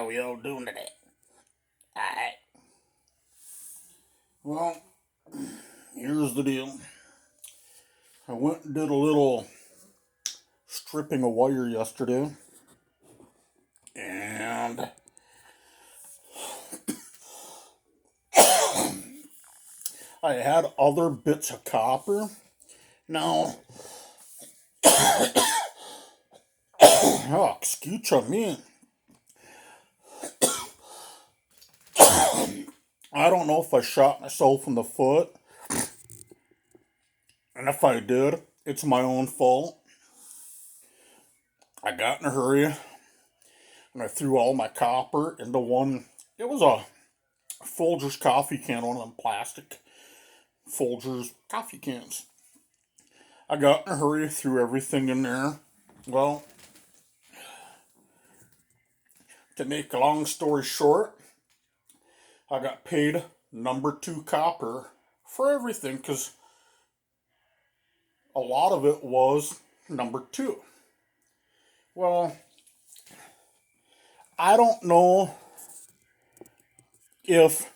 How we all doing today? Alright. Well, here's the deal. I went and did a little stripping of wire yesterday. And I had other bits of copper. Now, oh, excuse me. I don't know if I shot myself in the foot. And if I did, it's my own fault. I got in a hurry and I threw all my copper into one. It was a Folgers coffee can, one of them plastic Folgers coffee cans. I got in a hurry, threw everything in there. Well, to make a long story short, I got paid number 2 copper for everything because a lot of it was number 2. Well, I don't know if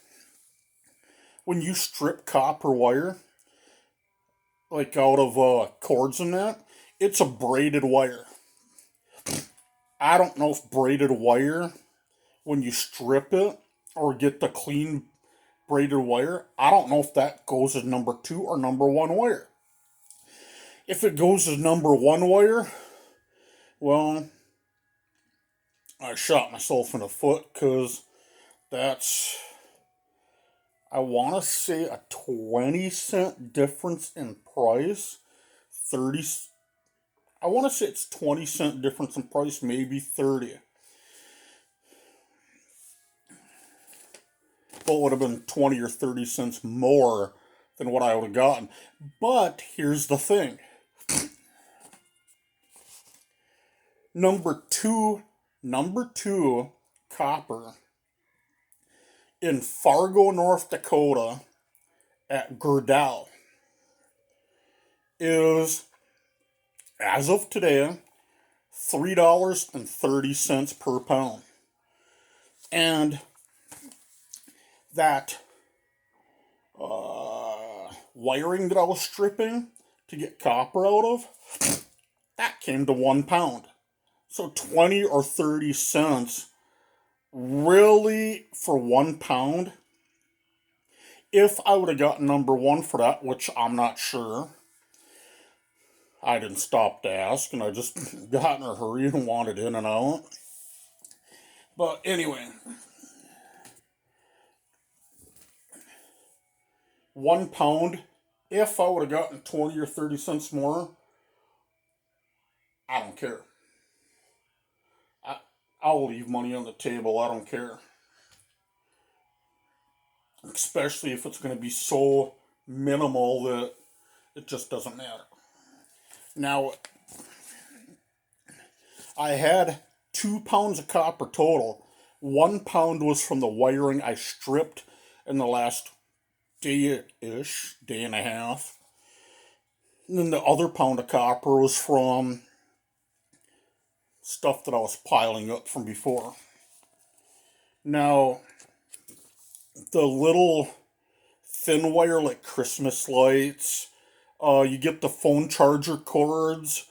when you strip copper wire, like out of cords and that, it's a braided wire. I don't know if braided wire, when you strip it or get the clean braided wire, I don't know if that goes as number 2 or number 1 wire. If it goes as number 1 wire, well, I shot myself in the foot because that's, I want to say, a 20-cent difference in price. 30, I want to say it's 20-cent difference in price, maybe 30. But it would have been 20 or 30 cents more than what I would have gotten. But here's the thing. Number two copper in Fargo, North Dakota at Gerdau is, as of today, $3.30 per pound. And that wiring that I was stripping to get copper out of, that came to 1 pound. So 20 or 30 cents really for 1 pound. If I would have gotten number 1 for that, which I'm not sure, I didn't stop to ask, and I just got in a hurry and wanted in and out. But anyway, 1 pound, if I would have gotten 20 or 30 cents more, I don't care. I'll leave money on the table, I don't care. Especially if it's going to be so minimal that it just doesn't matter. Now, I had 2 pounds of copper total. 1 pound was from the wiring I stripped in the last day-ish, day and a half. And then the other pound of copper was from stuff that I was piling up from before. Now, the little thin wire like Christmas lights, you get the phone charger cords,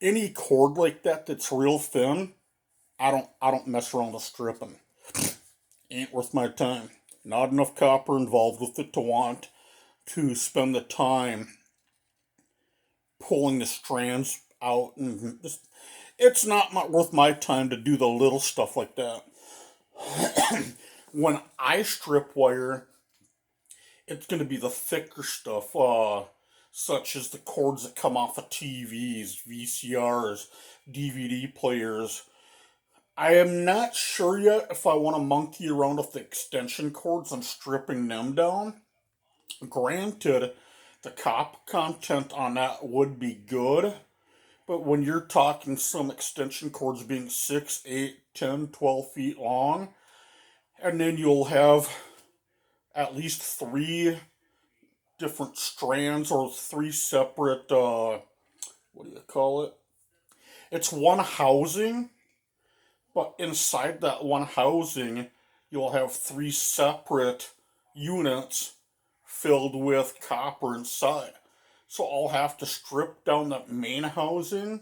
any cord like that that's real thin, I don't mess around with stripping. Ain't worth my time. Not enough copper involved with it to want to spend the time pulling the strands out, and just, it's not worth my time to do the little stuff like that. When I strip wire, it's going to be the thicker stuff, such as the cords that come off of TVs, VCRs, DVD players. I am not sure yet if I want to monkey around with the extension cords and stripping them down. Granted, the copper content on that would be good, but when you're talking some extension cords being 6, 8, 10, 12 feet long, and then you'll have at least 3 different strands or 3 separate, what do you call it? It's one housing, but inside that one housing, you'll have three separate units filled with copper inside. So I'll have to strip down that main housing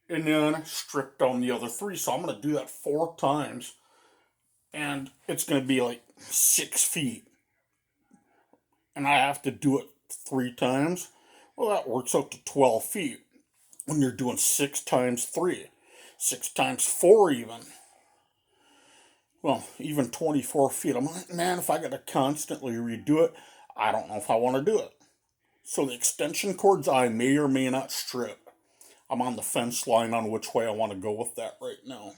and then strip down the other three. So I'm going to do that 4 times, and it's going to be like 6 feet. And I have to do it 3 times. Well, that works out to 12 feet when you're doing 6 times 3, 6 times 4 even. Well, even 24 feet. I'm like, man, if I got to constantly redo it, I don't know if I want to do it. So the extension cords I may or may not strip. I'm on the fence line on which way I want to go with that right now.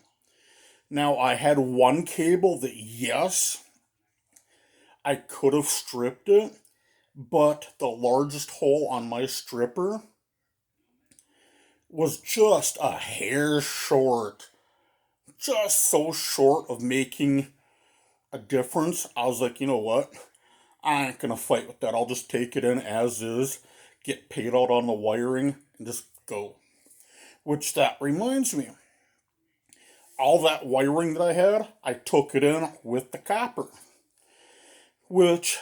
Now, I had one cable that, yes, I could have stripped it, but the largest hole on my stripper was just a hair short. Just so short of making a difference. I was like, you know what? I ain't gonna fight with that. I'll just take it in as is, get paid out on the wiring, and just go. Which that reminds me, all that wiring that I had, I took it in with the copper. Which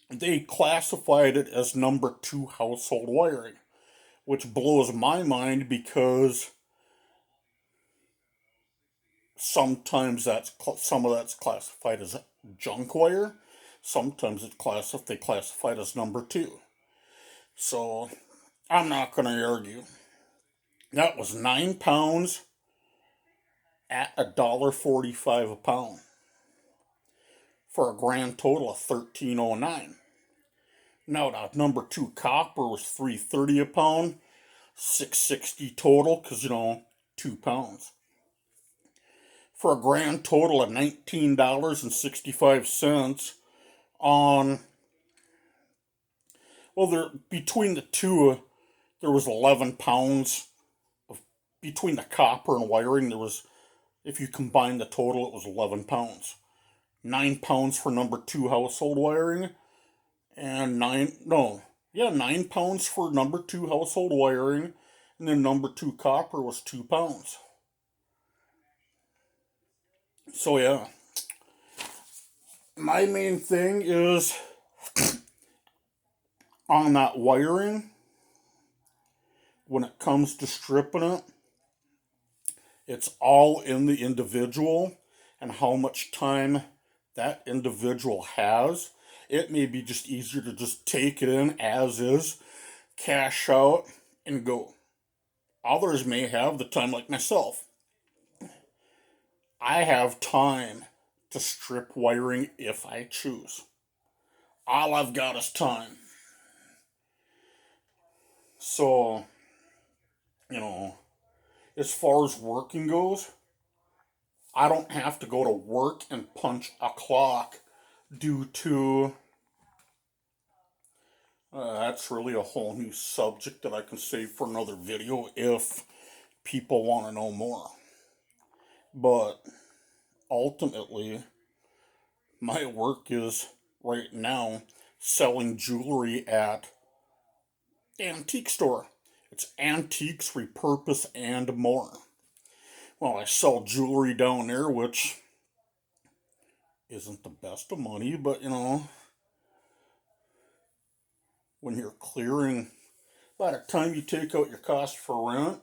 they classified it as number 2 household wiring. Which blows my mind because sometimes some of that's classified as junk wire. Sometimes they classify it as number 2. So I'm not going to argue. That was 9 pounds at $1.45 a pound for a grand total of $13.09. Now that number 2 copper was $3.30 a pound, $6.60 total because 2 pounds. For a grand total of $19.65 on, well, between the two, there was 11 pounds of, between the copper and wiring, if you combine the total, it was 11 pounds. 9 pounds for number 2 household wiring, and 9 pounds for number 2 household wiring, and then number 2 copper was 2 pounds. So yeah, my main thing is on that wiring, when it comes to stripping it, it's all in the individual and how much time that individual has. It may be just easier to just take it in as is, cash out, and go. Others may have the time, like myself. I have time to strip wiring if I choose. All I've got is time. So, as far as working goes, I don't have to go to work and punch a clock due to. That's really a whole new subject that I can save for another video if people want to know more. But ultimately, my work is right now selling jewelry at antique store. It's antiques, repurpose, and more. Well, I sell jewelry down there, which isn't the best of money, but when you're clearing, by the time you take out your cost for rent,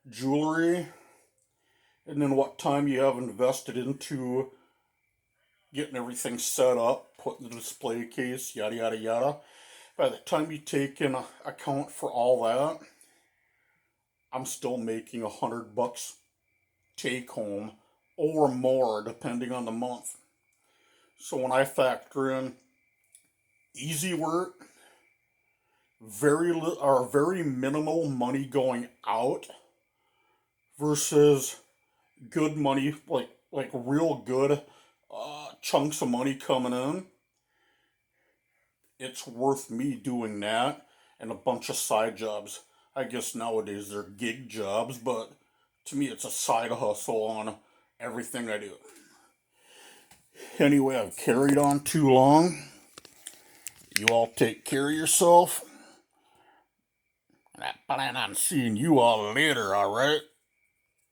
jewelry, and then what time you have invested into getting everything set up, putting the display case, yada yada yada. By the time you take in account for all that, I'm still making $100 take home or more depending on the month. So when I factor in easy work, very minimal money going out versus good money, like real good chunks of money coming in, it's worth me doing that and a bunch of side jobs. I guess nowadays they're gig jobs, but to me it's a side hustle on everything I do. Anyway, I've carried on too long. You all take care of yourself. Plan on seeing you all later, alright?